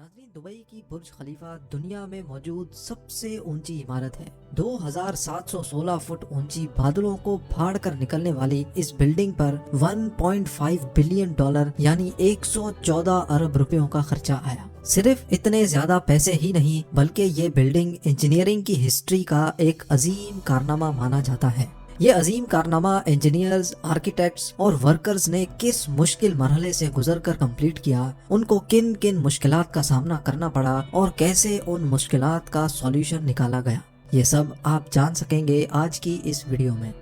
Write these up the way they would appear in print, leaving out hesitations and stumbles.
नाज़रीन, दुबई की बुर्ज खलीफा दुनिया में मौजूद सबसे ऊंची इमारत है। 2716 फुट ऊंची बादलों को फाड़ कर निकलने वाली इस बिल्डिंग पर 1.5 बिलियन डॉलर यानी 114 अरब रुपयों का खर्चा आया। सिर्फ इतने ज्यादा पैसे ही नहीं बल्कि ये बिल्डिंग इंजीनियरिंग की हिस्ट्री का एक अजीम कारनामा माना जाता है। ये अजीम कारनामा इंजीनियर्स, आर्किटेक्ट्स और वर्कर्स ने किस मुश्किल मरहले से गुजरकर कंप्लीट किया, उनको किन किन मुश्किलात का सामना करना पड़ा और कैसे उन मुश्किलात का सॉल्यूशन निकाला गया, ये सब आप जान सकेंगे आज की इस वीडियो में।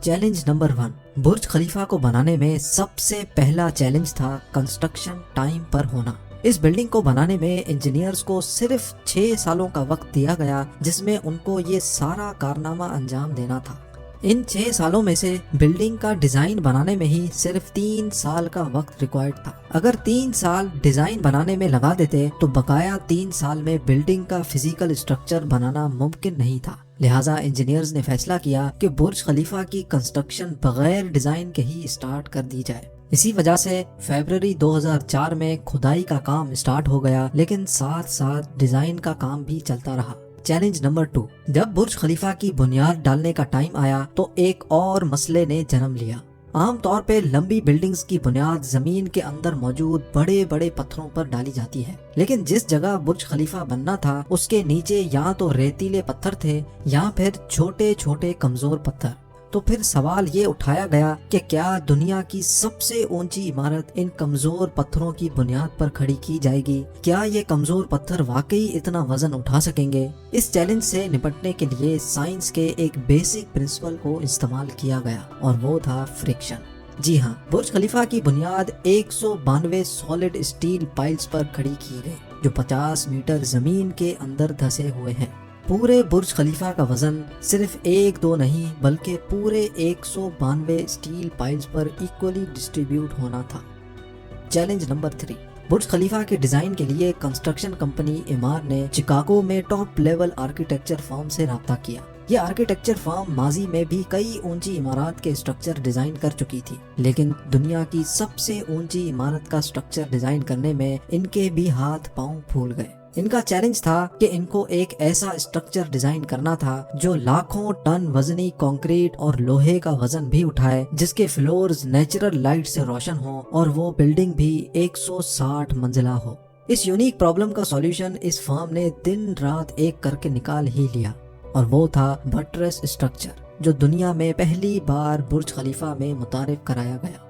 चैलेंज नंबर 1, बुर्ज खलीफा को बनाने में सबसे पहला चैलेंज था कंस्ट्रक्शन टाइम पर होना। इस बिल्डिंग को बनाने में इंजीनियर्स को सिर्फ 6 सालों का वक्त दिया गया, जिसमें उनको ये सारा कारनामा अंजाम देना था। इन 6 सालों में से बिल्डिंग का डिजाइन बनाने में ही सिर्फ 3 साल का वक्त रिक्वायर्ड था। अगर 3 साल डिजाइन बनाने में लगा देते तो बकाया 3 साल में बिल्डिंग का फिजिकल स्ट्रक्चर बनाना मुमकिन नहीं था। लिहाजा इंजीनियर्स ने फैसला किया कि बुर्ज खलीफा की कंस्ट्रक्शन बगैर डिजाइन के ही स्टार्ट कर दी जाए। इसी वजह से फरवरी 2004 में खुदाई का काम स्टार्ट हो गया, लेकिन साथ साथ डिजाइन का काम भी चलता रहा। चैलेंज नंबर 2, जब बुर्ज खलीफा की बुनियाद डालने का टाइम आया तो एक और मसले ने जन्म लिया। आमतौर पे लंबी बिल्डिंग्स की बुनियाद जमीन के अंदर मौजूद बड़े बड़े पत्थरों पर डाली जाती है, लेकिन जिस जगह बुर्ज खलीफा बनना था उसके नीचे या तो रेतीले पत्थर थे या फिर छोटे छोटे कमजोर पत्थर। तो फिर सवाल ये उठाया गया कि क्या दुनिया की सबसे ऊंची इमारत इन कमजोर पत्थरों की बुनियाद पर खड़ी की जाएगी? क्या ये कमजोर पत्थर वाकई इतना वजन उठा सकेंगे? इस चैलेंज से निपटने के लिए साइंस के एक बेसिक प्रिंसिपल को इस्तेमाल किया गया और वो था फ्रिक्शन। जी हाँ, बुर्ज खलीफा की बुनियाद 192 सॉलिड स्टील पाइल्स पर खड़ी की गई, जो 50 मीटर जमीन के अंदर धंसे हुए हैं। पूरे बुर्ज खलीफा का वजन सिर्फ 1-2 नहीं बल्कि पूरे 192 स्टील पाइल्स पर इक्वली डिस्ट्रीब्यूट होना था। चैलेंज नंबर 3, बुर्ज खलीफा के डिजाइन के लिए कंस्ट्रक्शन कंपनी इमार ने चिकागो में टॉप लेवल आर्किटेक्चर फर्म से राब्ता किया। ये आर्किटेक्चर फर्म माजी में भी कई ऊंची इमारत के स्ट्रक्चर डिजाइन कर चुकी थी, लेकिन दुनिया की सबसे ऊंची इमारत का स्ट्रक्चर डिजाइन करने में इनके भी हाथ पांव फूल गए। इनका चैलेंज था कि इनको एक ऐसा स्ट्रक्चर डिजाइन करना था जो लाखों टन वजनी कंक्रीट और लोहे का वजन भी उठाए, जिसके फ्लोर्स नेचुरल लाइट से रोशन हो और वो बिल्डिंग भी 160 मंजिला हो। इस यूनिक प्रॉब्लम का सॉल्यूशन इस फर्म ने दिन रात एक करके निकाल ही लिया, और वो था बटरेस स्ट्रक्चर, जो दुनिया में पहली बार बुर्ज खलीफा में मुतारिफ कराया गया।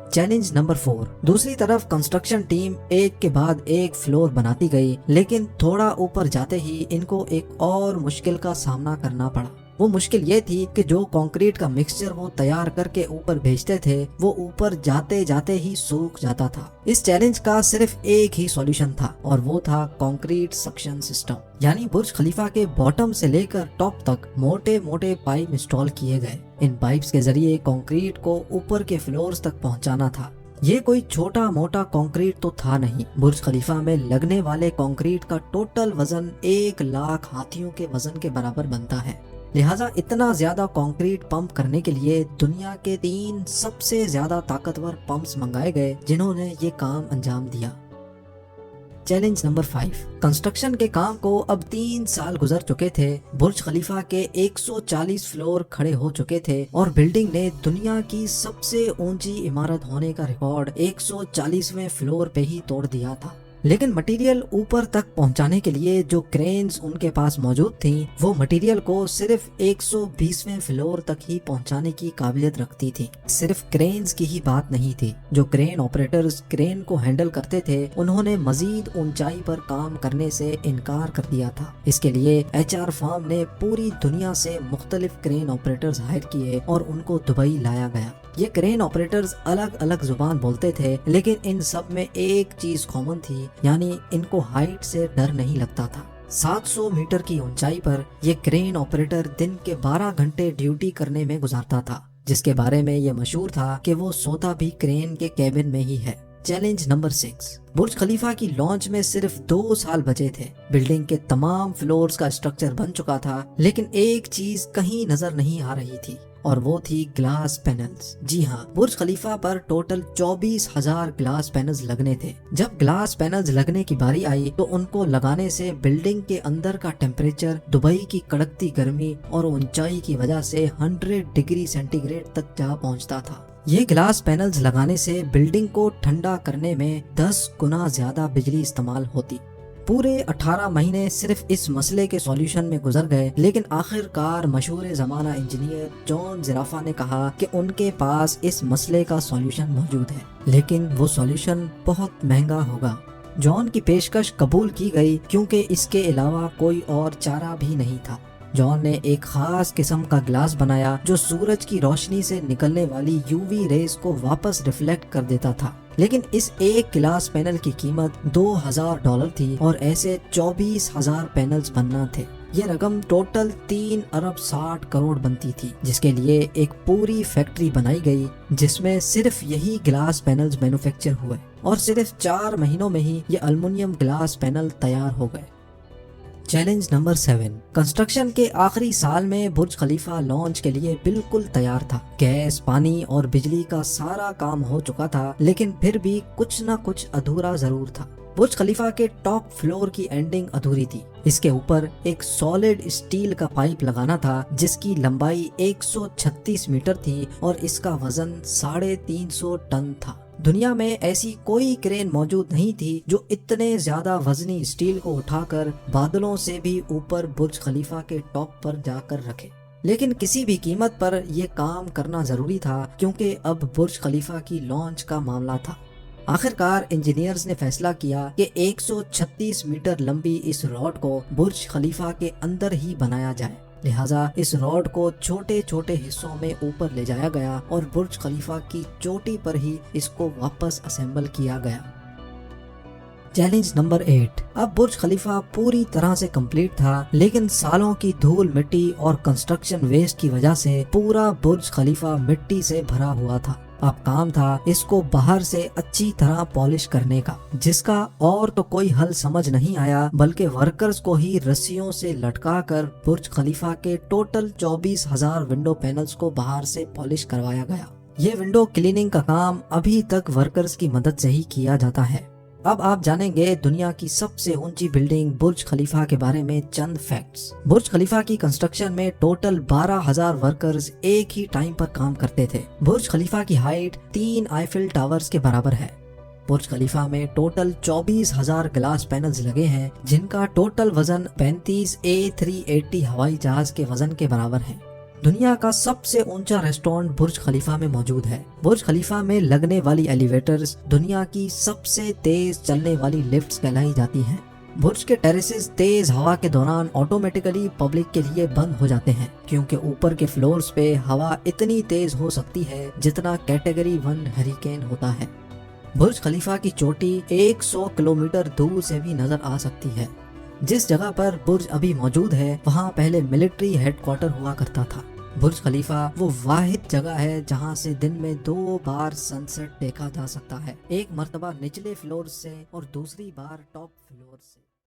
चैलेंज नंबर 4, दूसरी तरफ कंस्ट्रक्शन टीम एक के बाद एक फ्लोर बनाती गई, लेकिन थोड़ा ऊपर जाते ही इनको एक और मुश्किल का सामना करना पड़ा। वो मुश्किल ये थी कि जो कंक्रीट का मिक्सचर वो तैयार करके ऊपर भेजते थे वो ऊपर जाते जाते ही सूख जाता था। इस चैलेंज का सिर्फ एक ही सॉल्यूशन था और वो था कंक्रीट सक्शन सिस्टम, यानी बुर्ज खलीफा के बॉटम से लेकर टॉप तक मोटे मोटे पाइप इंस्टॉल किए गए। इन पाइप्स के जरिए कंक्रीट को ऊपर के फ्लोर्स तक पहुंचाना था। ये कोई छोटा मोटा कंक्रीट तो था नहीं। बुर्ज खलीफा में लगने वाले कंक्रीट का टोटल वजन 1 लाख हाथियों के वजन के बराबर बनता है। लिहाजा इतना ज्यादा कंक्रीट पंप करने के लिए दुनिया के 3 सबसे ज्यादा ताकतवर पंप्स मंगाए गए, जिन्होंने ये काम अंजाम दिया। चैलेंज नंबर 5, कंस्ट्रक्शन के काम को अब 3 साल गुजर चुके थे। बुर्ज खलीफा के 140 फ्लोर खड़े हो चुके थे और बिल्डिंग ने दुनिया की सबसे ऊंची इमारत होने का रिकॉर्ड 140वें फ्लोर पे ही तोड़ दिया था। लेकिन मटेरियल ऊपर तक पहुंचाने के लिए जो क्रेन्स उनके पास मौजूद थी, वो मटेरियल को सिर्फ 120वें फ्लोर तक ही पहुंचाने की काबिलियत रखती थी। सिर्फ क्रेन्स की ही बात नहीं थी, जो क्रेन ऑपरेटर्स क्रेन को हैंडल करते थे उन्होंने मजीद ऊंचाई पर काम करने से इनकार कर दिया था। इसके लिए HR फर्म ने पूरी दुनिया से मुख्तलिफ क्रेन ऑपरेटर्स हायर किए और उनको दुबई लाया गया। ये क्रेन ऑपरेटर्स अलग अलग जुबान बोलते थे, लेकिन इन सब में एक चीज कॉमन थी, यानी इनको हाइट से डर नहीं लगता था। 700 मीटर की ऊंचाई पर ये क्रेन ऑपरेटर दिन के 12 घंटे ड्यूटी करने में गुजारता था, जिसके बारे में ये मशहूर था कि वो सोता भी क्रेन के केबिन में ही है। चैलेंज नंबर 6, बुर्ज खलीफा की लॉन्च में सिर्फ 2 साल बचे थे। बिल्डिंग के तमाम फ्लोर्स का स्ट्रक्चर बन चुका था, लेकिन एक चीज कहीं नजर नहीं आ रही थी اور وہ تھی گلاس پینلز۔ جی ہاں، برج خلیفہ پر ٹوٹل 24,000 گلاس پینلز لگنے تھے۔ جب گلاس پینلز لگنے کی باری آئی تو ان کو لگانے سے بلڈنگ کے اندر کا ٹیمپریچر دبئی کی کڑکتی گرمی اور اونچائی کی وجہ سے 100 ڈگری سینٹی گریڈ تک جا پہنچتا تھا۔ یہ گلاس پینلز لگانے سے بلڈنگ کو ٹھنڈا کرنے میں 10 گنا زیادہ بجلی استعمال ہوتی۔ پورے 18 مہینے صرف اس مسئلے کے سولوشن میں گزر گئے، لیکن آخر کار مشہور زمانہ انجینئر جان زرافہ نے کہا کہ ان کے پاس اس مسئلے کا سولوشن موجود ہے، لیکن وہ سولوشن بہت مہنگا ہوگا۔ جان کی پیشکش قبول کی گئی کیونکہ اس کے علاوہ کوئی اور چارہ بھی نہیں تھا۔ جان نے ایک خاص قسم کا گلاس بنایا جو سورج کی روشنی سے نکلنے والی یو وی ریز کو واپس ریفلیکٹ کر دیتا تھا، لیکن اس ایک گلاس پینل کی قیمت $2,000 تھی اور ایسے 24,000 پینلز بننا تھے۔ یہ رقم ٹوٹل 3.60 ارب بنتی تھی، جس کے لیے ایک پوری فیکٹری بنائی گئی جس میں صرف یہی گلاس پینلز مینوفیکچر ہوئے، اور صرف 4 مہینوں میں ہی یہ الومنیم گلاس پینل تیار ہو گئے۔ چیلنج نمبر 7، کنسٹرکشن کے آخری سال میں برج خلیفہ لانچ کے لیے بالکل تیار تھا۔ گیس، پانی اور بجلی کا سارا کام ہو چکا تھا، لیکن پھر بھی کچھ نہ کچھ ادھورا ضرور تھا۔ برج خلیفہ کے ٹاپ فلور کی اینڈنگ ادھوری تھی۔ اس کے اوپر ایک سالڈ اسٹیل کا پائپ لگانا تھا جس کی لمبائی 136 میٹر تھی اور اس کا وزن 350 ٹن تھا۔ دنیا میں ایسی کوئی کرین موجود نہیں تھی جو اتنے زیادہ وزنی اسٹیل کو اٹھا کر بادلوں سے بھی اوپر برج خلیفہ کے ٹاپ پر جا کر رکھے، لیکن کسی بھی قیمت پر یہ کام کرنا ضروری تھا کیونکہ اب برج خلیفہ کی لانچ کا معاملہ تھا۔ آخر کار انجینئرز نے فیصلہ کیا کہ 136 میٹر لمبی اس راڈ کو برج خلیفہ کے اندر ہی بنایا جائے، لہٰذا اس راڈ کو چھوٹے چھوٹے حصوں میں اوپر لے جایا گیا اور برج خلیفہ کی چوٹی پر ہی اس کو واپس اسمبل کیا گیا۔ چیلنج نمبر 8، اب برج خلیفہ پوری طرح سے کمپلیٹ تھا، لیکن سالوں کی دھول مٹی اور کنسٹرکشن ویسٹ کی وجہ سے پورا برج خلیفہ مٹی سے بھرا ہوا تھا۔ اب کام تھا اس کو باہر سے اچھی طرح پالش کرنے کا، جس کا اور تو کوئی حل سمجھ نہیں آیا بلکہ ورکرز کو ہی رسیوں سے لٹکا کر برج خلیفہ کے ٹوٹل 24,000 ونڈو پینلز کو باہر سے پالش کروایا گیا۔ یہ ونڈو کلیننگ کا کام ابھی تک ورکرز کی مدد سے ہی کیا جاتا ہے۔ اب آپ جانیں گے دنیا کی سب سے اونچی بلڈنگ برج خلیفہ کے بارے میں چند فیکٹس۔ برج خلیفہ کی کنسٹرکشن میں ٹوٹل 12,000 ورکرز ایک ہی ٹائم پر کام کرتے تھے۔ برج خلیفہ کی ہائٹ 3 آئیفل ٹاورز کے برابر ہے۔ برج خلیفہ میں ٹوٹل 24,000 گلاس پینلز لگے ہیں جن کا ٹوٹل وزن 35 A380 ہوائی جہاز کے وزن کے برابر ہے۔ دنیا کا سب سے اونچا ریسٹورنٹ برج خلیفہ میں موجود ہے۔ برج خلیفہ میں لگنے والی ایلیویٹرز دنیا کی سب سے تیز چلنے والی لفٹس کہلائی جاتی ہیں۔ برج کے ٹیریسز تیز ہوا کے دوران آٹومیٹیکلی پبلک کے لیے بند ہو جاتے ہیں کیونکہ اوپر کے فلورز پہ ہوا اتنی تیز ہو سکتی ہے جتنا کیٹیگری 1 ہریکین ہوتا ہے۔ برج خلیفہ کی چوٹی 100 کلومیٹر دور سے بھی نظر آ سکتی ہے۔ جس جگہ پر برج ابھی موجود ہے وہاں پہلے ملٹری ہیڈ کوارٹر ہوا کرتا تھا۔ برج خلیفہ وہ واحد جگہ ہے جہاں سے دن میں 2 بار سن سیٹ دیکھا جا سکتا ہے، ایک مرتبہ نچلے فلور سے اور دوسری بار ٹاپ فلور سے۔